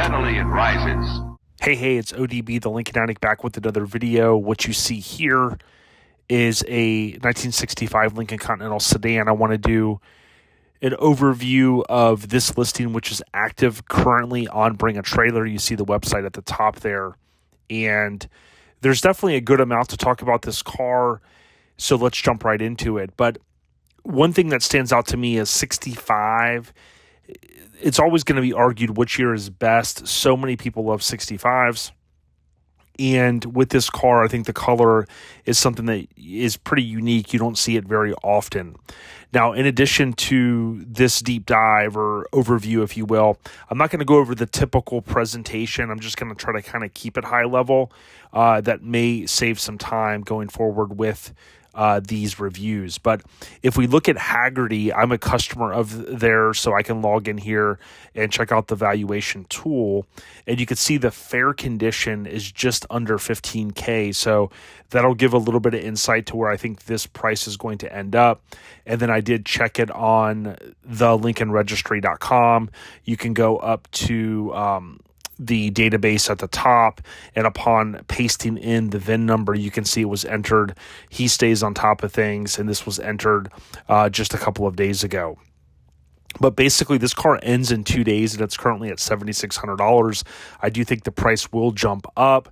Steadily it rises. Hey, it's ODB, the Lincoln Addict, back with another video. What you see here is a 1965 Lincoln Continental sedan. I want to do an overview of this listing, which is active currently on Bring a Trailer. You see the website at the top there. And there's definitely a good amount to talk about this car, so let's jump right into it. But one thing that stands out to me is 65. It's always going to be argued which year is best. So many people love 65s. And with this car, I think the color is something that is pretty unique. You don't see it very often. Now, in addition to this deep dive or overview, if you will, I'm not going to go over the typical presentation. I'm just going to try to kind of keep it high level. That may save some time going forward with these reviews. But if we look at Haggerty, I'm a customer of theirs, so I can log in here and check out the valuation tool. And you can see the fair condition is just under $15K. So that'll give a little bit of insight to where I think this price is going to end up. And then I did check it on the LincolnRegistry.com. You can go up to the database at the top, and upon pasting in the VIN number, you can see it was entered. He stays on top of things, and this was entered just a couple of days ago. But basically, this car ends in 2 days, and it's currently at $7,600. I do think the price will jump up.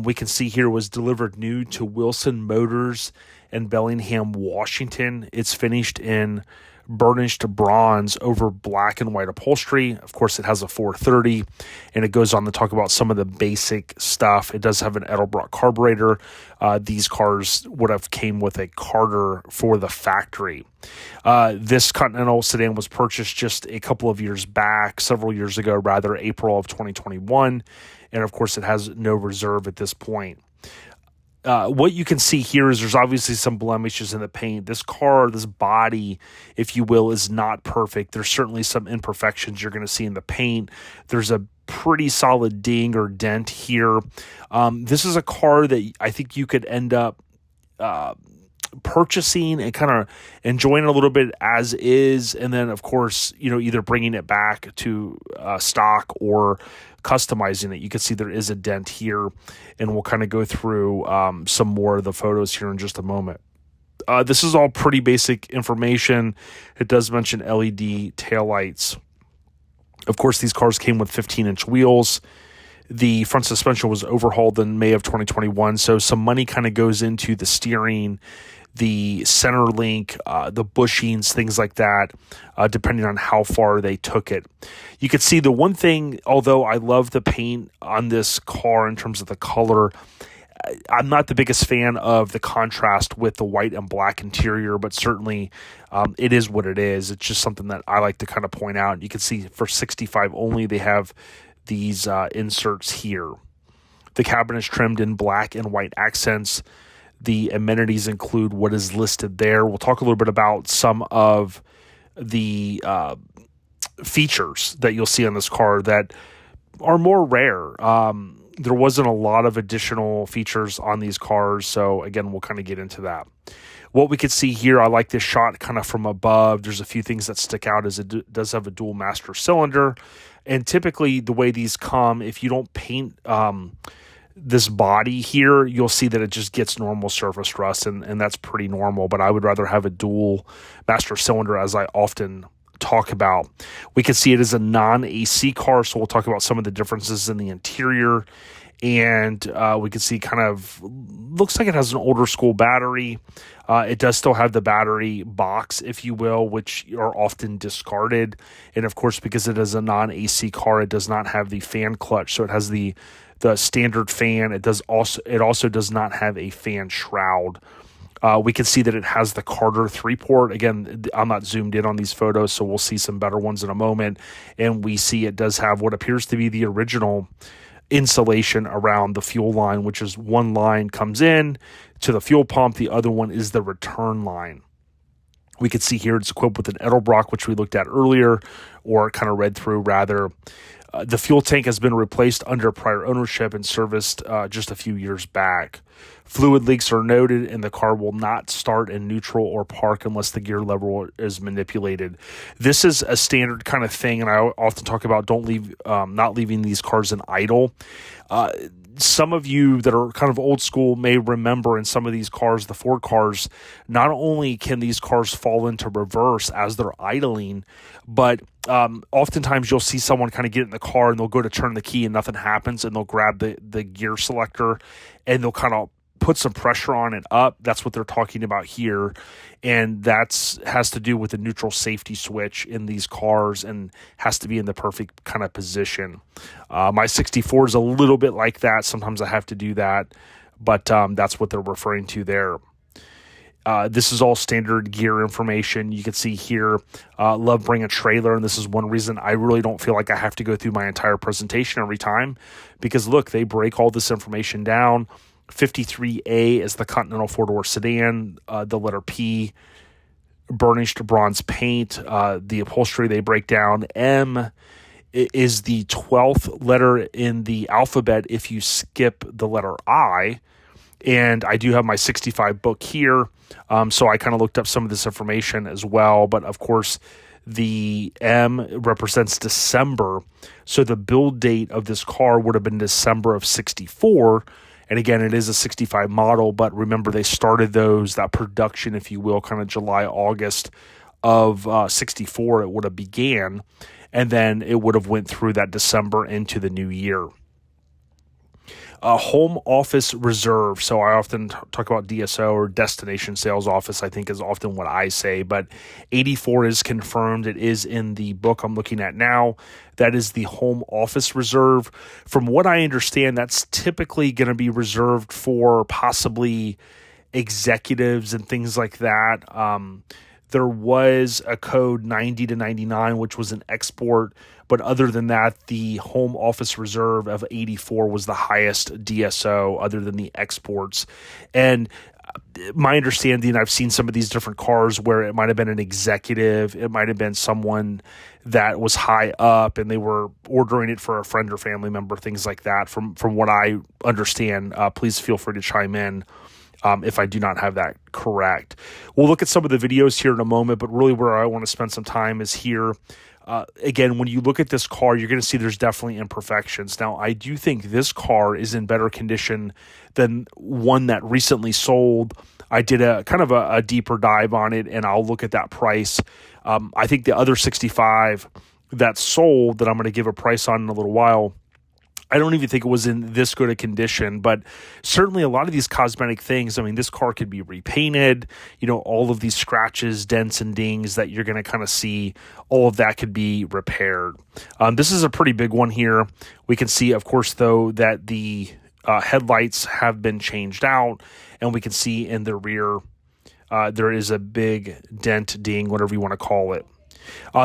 We can see here it was delivered new to Wilson Motors in Bellingham, Washington. It's finished in burnished bronze over black and white upholstery. Of course, it has a 430, and it goes on to talk about some of the basic stuff. It does have an Edelbrock carburetor. These cars would have came with a Carter for the factory. This Continental sedan was purchased just a couple of years back, several years ago, rather, April of 2021. And of course, it has no reserve at this point. What you can see here is there's obviously some blemishes in the paint. This car, this body, if you will, is not perfect. There's certainly some imperfections you're going to see in the paint. There's a pretty solid ding or dent here. This is a car that I think you could end up purchasing and kind of enjoying a little bit as is, and then of course, either bringing it back to stock or customizing it. You can see there is a dent here, and we'll kind of go through some more of the photos here in just a moment. This is all pretty basic information. It does mention LED taillights. Of course, these cars came with 15-inch wheels. The front suspension was overhauled in May of 2021, so some money kind of goes into the steering, the center link, the bushings, things like that, depending on how far they took it. You can see the one thing, although I love the paint on this car in terms of the color, I'm not the biggest fan of the contrast with the white and black interior, but certainly it is what it is. It's just something that I like to kind of point out. You can see for 65 only, they have these inserts here. The cabin is trimmed in black and white accents. The amenities include what is listed there. We'll talk a little bit about some of the features that you'll see on this car that are more rare. There wasn't a lot of additional features on these cars, so again, we'll kind of get into that. What we could see here, I like this shot kind of from above. There's a few things that stick out as it does have a dual master cylinder, and typically the way these come, if you don't paint this body here, you'll see that it just gets normal surface rust, and that's pretty normal, but I would rather have a dual master cylinder, as I often talk about. We can see it as a non-AC car, so we'll talk about some of the differences in the interior, and we can see kind of, looks like it has an older school battery. It does still have the battery box, if you will, which are often discarded, and of course, because it is a non-AC car, it does not have the fan clutch, so it has the standard fan. It also does not have a fan shroud. We can see that it has the Carter 3-port. Again, I'm not zoomed in on these photos, so we'll see some better ones in a moment. And we see it does have what appears to be the original insulation around the fuel line, which is one line comes in to the fuel pump. The other one is the return line. We can see here it's equipped with an Edelbrock, which we looked at earlier, or kind of read through rather. The fuel tank has been replaced under prior ownership and serviced just a few years back. Fluid leaks are noted, and the car will not start in neutral or park unless the gear lever is manipulated. This is a standard kind of thing, and I often talk about not leaving these cars in idle. Some of you that are kind of old school may remember in some of these cars, the Ford cars, not only can these cars fall into reverse as they're idling, but oftentimes you'll see someone kind of get in the car and they'll go to turn the key and nothing happens, and they'll grab the gear selector and they'll kind of put some pressure on it up. That's what they're talking about here. And has to do with the neutral safety switch in these cars and has to be in the perfect kind of position. My 64 is a little bit like that. Sometimes I have to do that, but that's what they're referring to there. This is all standard gear information. You can see here, love bring a trailer. And this is one reason I really don't feel like I have to go through my entire presentation every time, because look, they break all this information down. 53A is the Continental four-door sedan, the letter P, burnished bronze paint, the upholstery they break down. M is the 12th letter in the alphabet if you skip the letter I. And I do have my 65 book here, so I kind of looked up some of this information as well. But of course, the M represents December, so the build date of this car would have been December of 64. And again, it is a 65 model, but remember they started that production, if you will, kind of July, August of 64, it would have began, and then it would have went through that December into the new year. Home office reserve. So I often talk about DSO, or destination sales office, I think is often what I say, but 84 is confirmed. It is in the book I'm looking at now. That is the home office reserve. From what I understand, that's typically going to be reserved for possibly executives and things like that. There was a code 90 to 99, which was an export. But other than that, the home office reserve of 84 was the highest DSO other than the exports. And my understanding, I've seen some of these different cars where it might have been an executive. It might have been someone that was high up and they were ordering it for a friend or family member, things like that. From what I understand, please feel free to chime in if I do not have that correct. We'll look at some of the videos here in a moment, but really where I want to spend some time is here. Again, when you look at this car, you're going to see there's definitely imperfections. Now, I do think this car is in better condition than one that recently sold. I did a kind of a deeper dive on it, and I'll look at that price. I think the other 65 that sold that I'm going to give a price on in a little while, I don't even think it was in this good a condition, but certainly a lot of these cosmetic things, I mean, this car could be repainted, all of these scratches, dents, and dings that you're going to kind of see, all of that could be repaired. This is a pretty big one here. We can see, of course, though, that the headlights have been changed out, and we can see in the rear there is a big dent, ding, whatever you want to call it.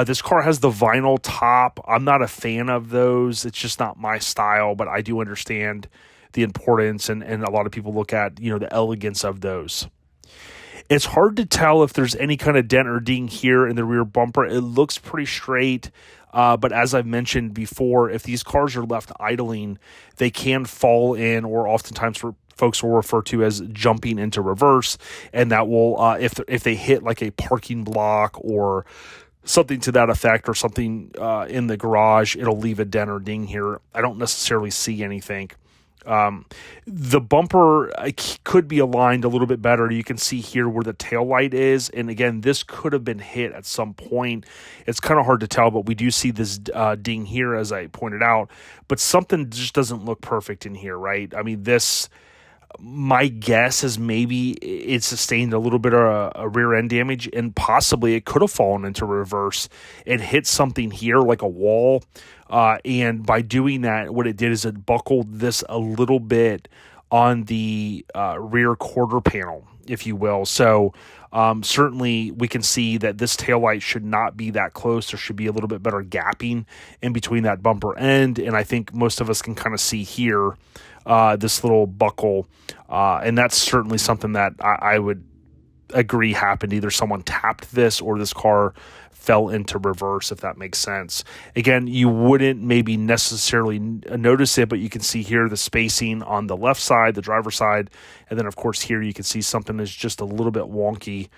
This car has the vinyl top. I'm not a fan of those. It's just not my style, but I do understand the importance, and a lot of people look at, the elegance of those. It's hard to tell if there's any kind of dent or ding here in the rear bumper. It looks pretty straight, but as I've mentioned before, if these cars are left idling, they can fall in, or oftentimes folks will refer to as jumping into reverse, and that will, if they hit like a parking block or something to that effect, or something in the garage, it'll leave a dent or ding here. I don't necessarily see anything. The bumper could be aligned a little bit better. You can see here where the tail light is, and again, this could have been hit at some point. It's kind of hard to tell, but we do see this ding here, as I pointed out, but something just doesn't look perfect in here, right? I mean, my guess is maybe it sustained a little bit of a rear end damage, and possibly it could have fallen into reverse. It hit something here like a wall, and by doing that, what it did is it buckled this a little bit on the rear quarter panel, if you will. So certainly we can see that this taillight should not be that close. There should be a little bit better gapping in between that bumper end, and I think most of us can kind of see here this little buckle, and that's certainly something that I would agree happened. Either someone tapped this or this car fell into reverse, if that makes sense. Again, you wouldn't maybe necessarily notice it, but you can see here the spacing on the left side, the driver's side, and then of course here you can see something is just a little bit wonky.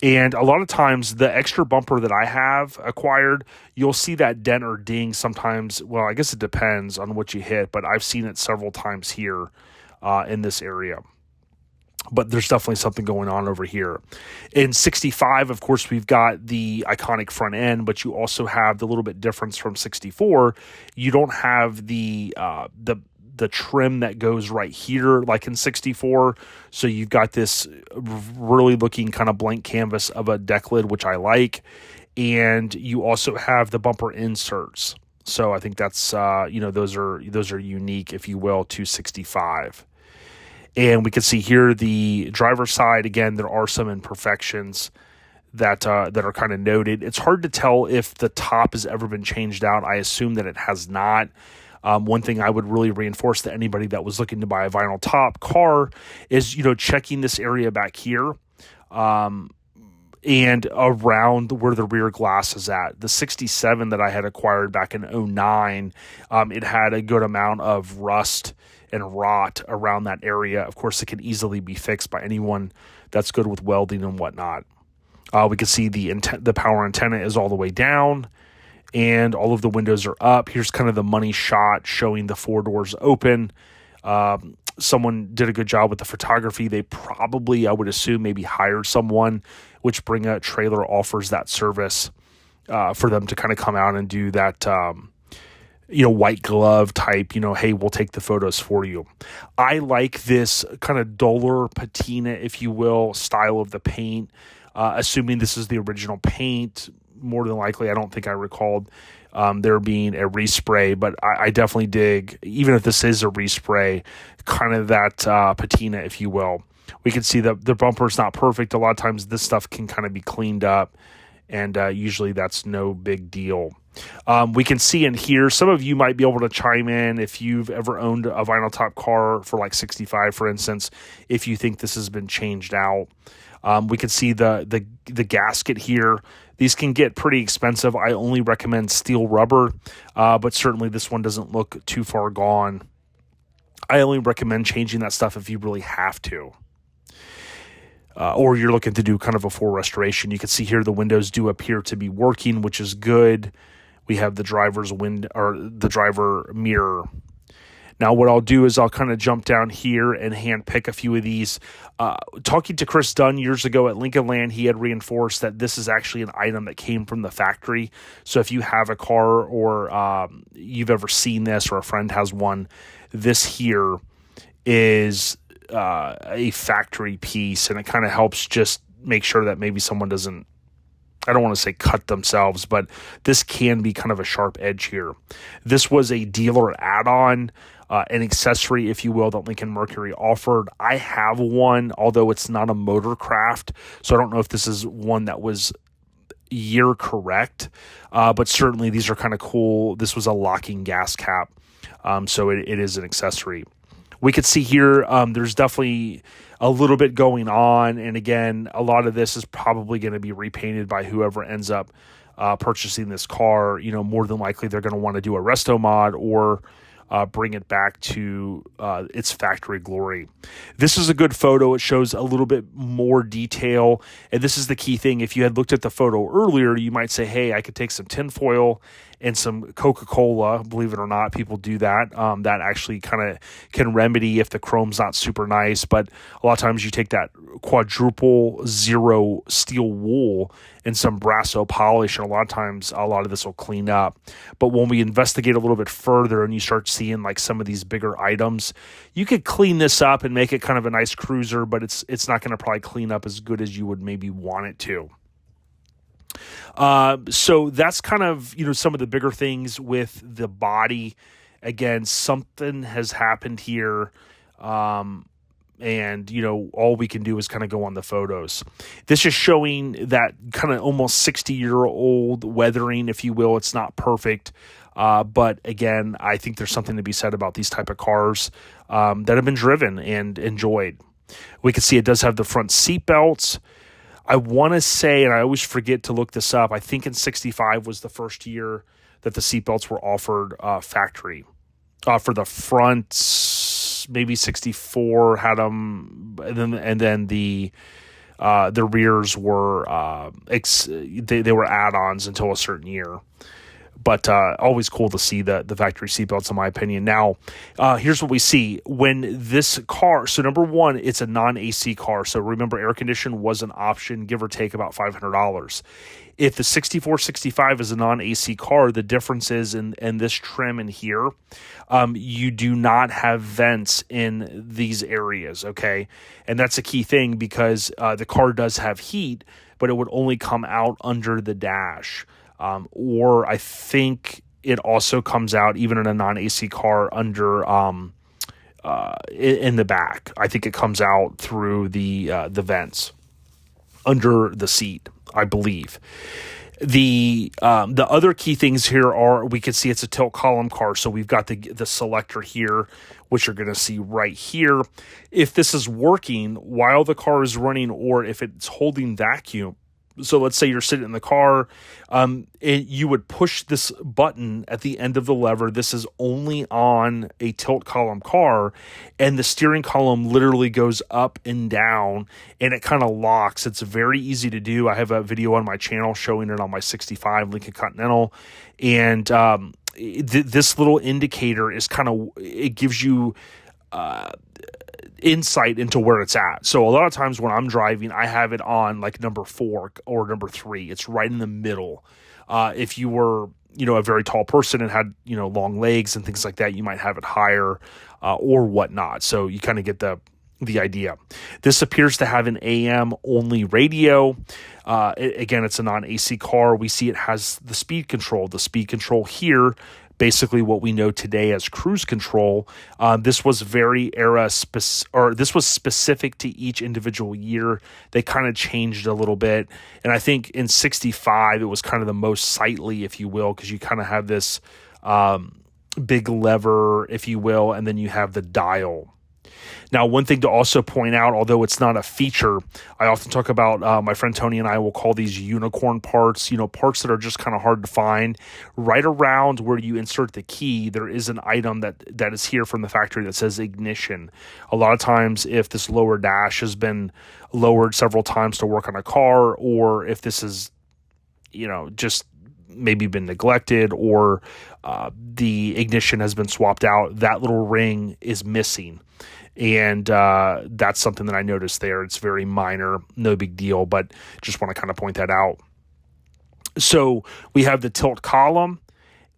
And a lot of times the extra bumper that I have acquired, you'll see that dent or ding sometimes. Well, I guess it depends on what you hit, but I've seen it several times here in this area. But there's definitely something going on over here. In 65, of course, we've got the iconic front end, but you also have the little bit difference from 64. You don't have the trim that goes right here like in 64. So you've got this really looking kind of blank canvas of a deck lid, which I like. And you also have the bumper inserts. So I think that's, those are unique, if you will, to 65. And we can see here the driver's side. Again, there are some imperfections that are kind of noted. It's hard to tell if the top has ever been changed out. I assume that it has not. One thing I would really reinforce to anybody that was looking to buy a vinyl top car is, checking this area back here and around where the rear glass is at. The 67 that I had acquired back in 09, it had a good amount of rust and rot around that area. Of course, it can easily be fixed by anyone that's good with welding and whatnot. We can see the power antenna is all the way down, and all of the windows are up. Here's kind of the money shot showing the 4 doors open. Someone did a good job with the photography. They probably, I would assume, maybe hired someone, which Bring a Trailer offers that service for them to kind of come out and do that white glove type, hey, we'll take the photos for you. I like this kind of duller patina, if you will, style of the paint, assuming this is the original paint. More than likely, I don't think I recalled there being a respray, but I definitely dig, even if this is a respray, kind of that patina, if you will. We can see that the bumper's not perfect. A lot of times this stuff can kind of be cleaned up, and usually that's no big deal. We can see in here, some of you might be able to chime in if you've ever owned a vinyl top car for like 65, for instance, if you think this has been changed out. We can see the gasket here. These can get pretty expensive. I only recommend steel rubber, but certainly this one doesn't look too far gone. I only recommend changing that stuff if you really have to. Or you're looking to do kind of a full restoration. You can see here the windows do appear to be working, which is good. We have the driver's the driver mirror. Now, what I'll do is I'll kind of jump down here and hand pick a few of these. Talking to Chris Dunn years ago at Lincoln Land, he had reinforced that this is actually an item that came from the factory. So if you have a car or you've ever seen this or a friend has one, this here is a factory piece, and it kind of helps just make sure that maybe someone doesn't, I don't want to say cut themselves, but this can be kind of a sharp edge here. This was a dealer add-on, an accessory, if you will, that Lincoln Mercury offered. I have one, although it's not a Motorcraft, so I don't know if this is one that was year correct, but certainly these are kind of cool. This was a locking gas cap, so it is an accessory. We could see here there's definitely a little bit going on, and again, a lot of this is probably going to be repainted by whoever ends up purchasing this car. More than likely they're going to want to do a resto mod or bring it back to its factory glory. This is a good photo. It shows a little bit more detail, and this is the key thing. If you had looked at the photo earlier, you might say, hey, I could take some tinfoil and some Coca-Cola. Believe it or not, people do that. That actually kind of can remedy if the chrome's not super nice, but a lot of times you take that quadruple zero steel wool and some Brasso polish, and a lot of times a lot of this will clean up. But when we investigate a little bit further and you start seeing like some of these bigger items, you could clean this up and make it kind of a nice cruiser, but it's not going to probably clean up as good as you would maybe want it to. So that's kind of, some of the bigger things with the body. Again, something has happened here. And, all we can do is kind of go on the photos. This is showing that kind of almost 60-year-old weathering, if you will. It's not perfect. But again, I think there's something to be said about these type of cars that have been driven and enjoyed. We can see it does have the front seat belts. I want to say, and I always forget to look this up, I think in 65 was the first year that the seatbelts were offered factory. For the front, maybe 64 had them, and then the rears were they were add-ons until a certain year. But always cool to see the factory seatbelts, in my opinion. Now, here's what we see. When this car, so number one, it's a non-AC car. So remember, air condition was an option, give or take about $500. If the 6465 is a non-AC car, the difference is in this trim in here, you do not have vents in these areas, okay? And that's a key thing because the car does have heat, but it would only come out under the dash. Or I think it also comes out, even in a non-AC car, under in the back. I think it comes out through the vents under the seat, I believe. The other key things here are, we can see it's a tilt column car, so we've got the selector here, which you're going to see right here. If this is working while the car is running, or if it's holding vacuum, so let's say you're sitting in the car, you would push this button at the end of the lever. This is only on a tilt column car, and the steering column literally goes up and down, and it kind of locks. It's very easy to do. I have a video on my channel showing it on my 65 Lincoln Continental, and this little indicator is it gives you insight into where it's at. So a lot of times when I'm driving, I have it on like number 4 or number 3. It's right in the middle. If you were, a very tall person and had, long legs and things like that, you might have it higher or whatnot. So you kind of get the idea. This appears to have an AM only radio. Again, it's a non-AC car. We see it has the speed control. The speed control here, basically what we know today as cruise control. This was this was specific to each individual year. They kind of changed a little bit. And I think in 65, it was kind of the most sightly, if you will, because you kind of have this big lever, if you will, and then you have the dial. Now, one thing to also point out, although it's not a feature, I often talk about, my friend Tony and I will call these unicorn parts, parts that are just kind of hard to find. Right around where you insert the key, there is an item that is here from the factory that says ignition. A lot of times, if this lower dash has been lowered several times to work on a car, or if this is, just maybe been neglected, or the ignition has been swapped out, that little ring is missing. And that's something that I noticed there. It's very minor, no big deal, but just want to kind of point that out. So we have the tilt column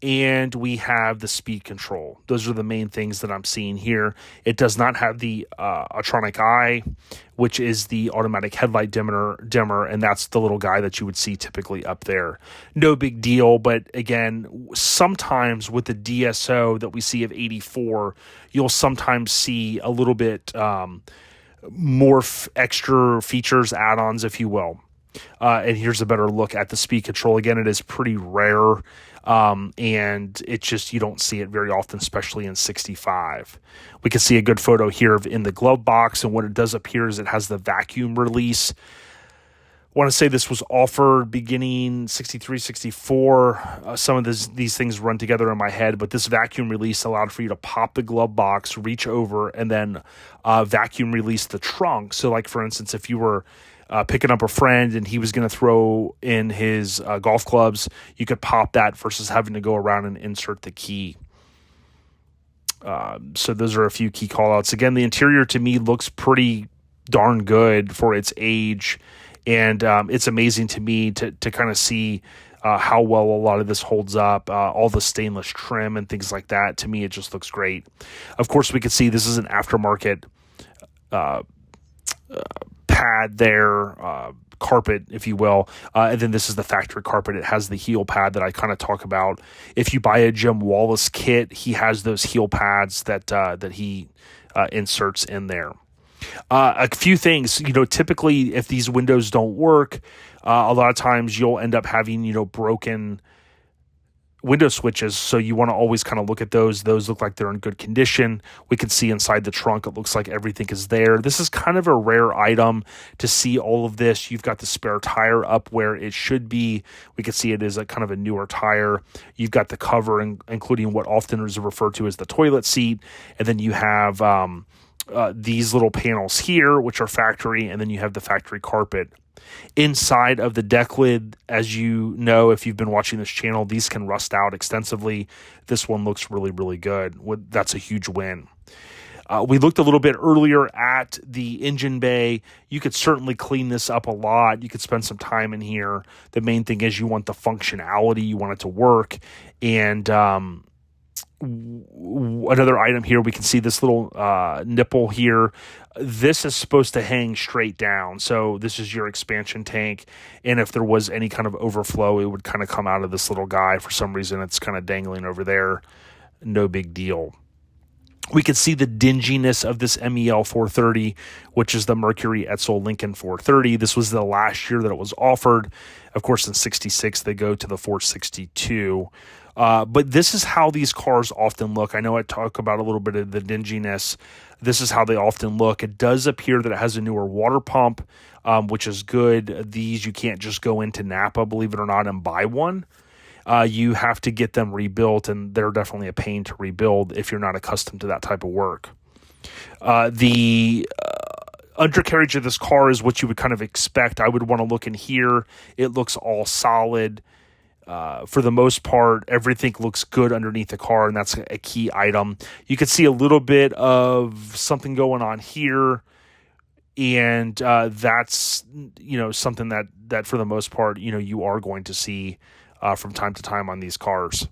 and we have the speed control. Those are the main things that I'm seeing here. It does not have the electronic eye, which is the automatic headlight dimmer, and that's the little guy that you would see typically up there. No big deal, but again, sometimes with the DSO that we see of 84, you'll sometimes see a little bit more extra features, add-ons, if you will. And here's a better look at the speed control. Again, it is pretty rare. And it just, you don't see it very often, especially in 65. We can see a good photo here in the glove box, and what it does appear is it has the vacuum release. I want to say this was offered beginning 63, 64. Some of these things run together in my head, but this vacuum release allowed for you to pop the glove box, reach over, and then vacuum release the trunk. So like, for instance, if you were picking up a friend and he was going to throw in his golf clubs, you could pop that versus having to go around and insert the key. So those are a few key callouts. Again, the interior to me looks pretty darn good for its age, and it's amazing to me to kind of see how well a lot of this holds up, all the stainless trim and things like that. To me, it just looks great. Of course, we can see this is an aftermarket pad there, carpet, if you will, and then this is the factory carpet. It has the heel pad that I kind of talk about. If you buy a Jim Wallace kit, he has those heel pads that he inserts in there. A few things, typically if these windows don't work, a lot of times you'll end up having, broken window switches, so you want to always kind of look at those. Those look like they're in good condition. We can see inside the trunk, it looks like everything is there. This is kind of a rare item to see all of this. You've got the spare tire up where it should be. We can see it is a kind of a newer tire. You've got the cover, including what often is referred to as the toilet seat, and then you have these little panels here, which are factory, and then you have the factory carpet. Inside of the deck lid, as you know, if you've been watching this channel, these can rust out extensively. This one looks really, really good. That's a huge win. We looked a little bit earlier at the engine bay. You could certainly clean this up a lot. You could spend some time in here. The main thing is you want the functionality. You want it to work. And another item here, we can see this little nipple here. This is supposed to hang straight down. So this is your expansion tank. And if there was any kind of overflow, it would kind of come out of this little guy. For some reason, it's kind of dangling over there. No big deal. We can see the dinginess of this MEL 430, which is the Mercury Edsel Lincoln 430. This was the last year that it was offered. Of course, in 66, they go to the 462. But this is how these cars often look. I know I talk about a little bit of the dinginess. This is how they often look. It does appear that it has a newer water pump, which is good. These, you can't just go into Napa, believe it or not, and buy one. You have to get them rebuilt, and they're definitely a pain to rebuild if you're not accustomed to that type of work. The undercarriage of this car is what you would kind of expect. I would want to look in here. It looks all solid. For the most part, everything looks good underneath the car, and that's a key item. You can see a little bit of something going on here, and that's something that for the most part you are going to see from time to time on these cars.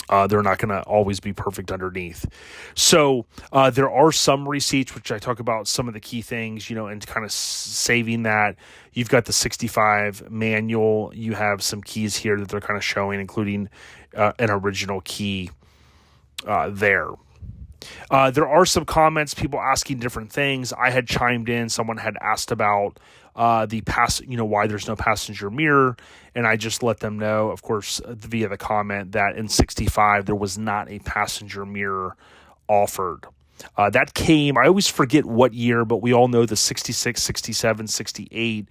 They're not going to always be perfect underneath. So there are some receipts, which I talk about some of the key things, and kind of saving that. You've got the 65 manual. You have some keys here that they're kind of showing, including an original key there. There are some comments, people asking different things. I had chimed in. Someone had asked about why there's no passenger mirror, and I just let them know, of course, via the comment, that in 65 there was not a passenger mirror offered. That came, I always forget what year, but we all know the 66, 67, 68.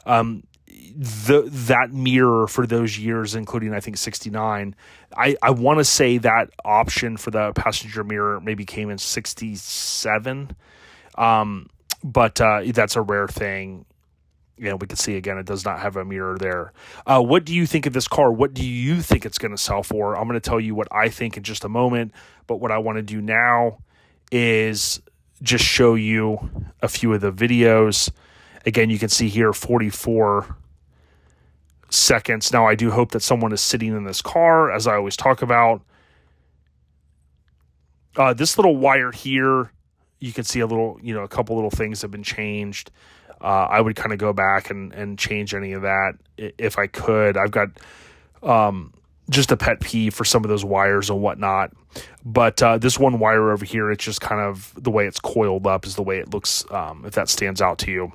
That mirror for those years, including I think 69, I want to say that option for the passenger mirror maybe came in 67, but that's a rare thing. We can see again, it does not have a mirror there. What do you think of this car? What do you think it's going to sell for? I'm going to tell you what I think in just a moment, but what I want to do now is just show you a few of the videos. Again, you can see here 44 seconds. Now, I do hope that someone is sitting in this car, as I always talk about. This little wire here, you can see a couple little things have been changed. I would kind of go back and change any of that if I could. I've got just a pet peeve for some of those wires and whatnot. But this one wire over here, it's just kind of the way it's coiled up is the way it looks, if that stands out to you.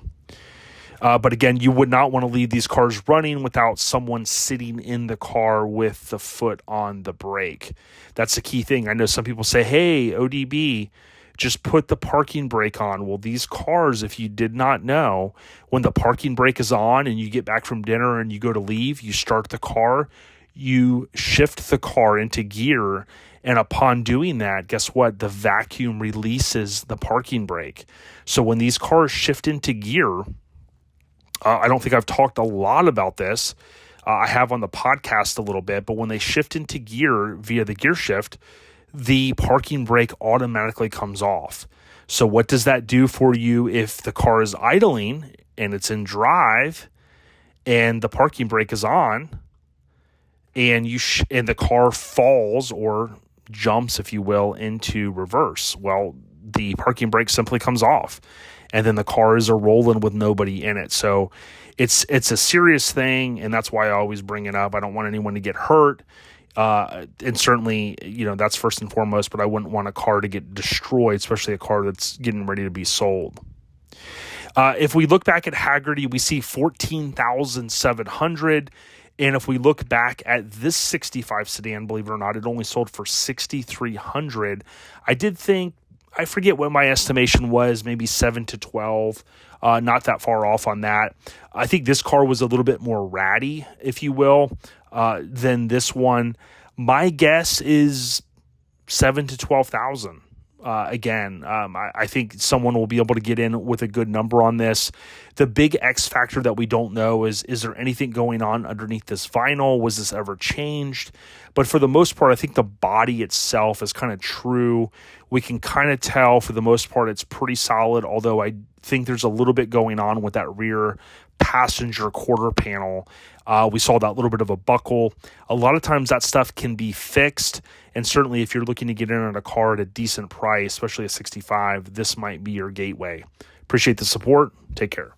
But again, you would not want to leave these cars running without someone sitting in the car with the foot on the brake. That's the key thing. I know some people say, hey, ODB, just put the parking brake on. Well, these cars, if you did not know, when the parking brake is on and you get back from dinner and you go to leave, you start the car, you shift the car into gear, and upon doing that, guess what? The vacuum releases the parking brake. So when these cars shift into gear, I don't think I've talked a lot about this. I have on the podcast a little bit, but when they shift into gear via the gear shift, the parking brake automatically comes off. So what does that do for you if the car is idling and it's in drive and the parking brake is on and and the car falls or jumps, if you will, into reverse? Well, the parking brake simply comes off, and then the car is rolling with nobody in it. So it's a serious thing, and that's why I always bring it up. I don't want anyone to get hurt. And certainly, that's first and foremost, but I wouldn't want a car to get destroyed, especially a car that's getting ready to be sold. If we look back at Hagerty, we see 14,700. And if we look back at this 65 sedan, believe it or not, it only sold for $6,300. I did think, I forget what my estimation was, maybe 7 to 12, not that far off on that. I think this car was a little bit more ratty, if you will, than this one. My guess is 7 to 12,000. I think someone will be able to get in with a good number on this. The big X factor that we don't know is there anything going on underneath this vinyl? Was this ever changed? But for the most part, I think the body itself is kind of true. We can kind of tell for the most part it's pretty solid, although I think there's a little bit going on with that rear passenger quarter panel. We saw that little bit of a buckle. A lot of times that stuff can be fixed, and certainly if you're looking to get in on a car at a decent price, especially a 65, this might be your gateway. Appreciate the support. Take care.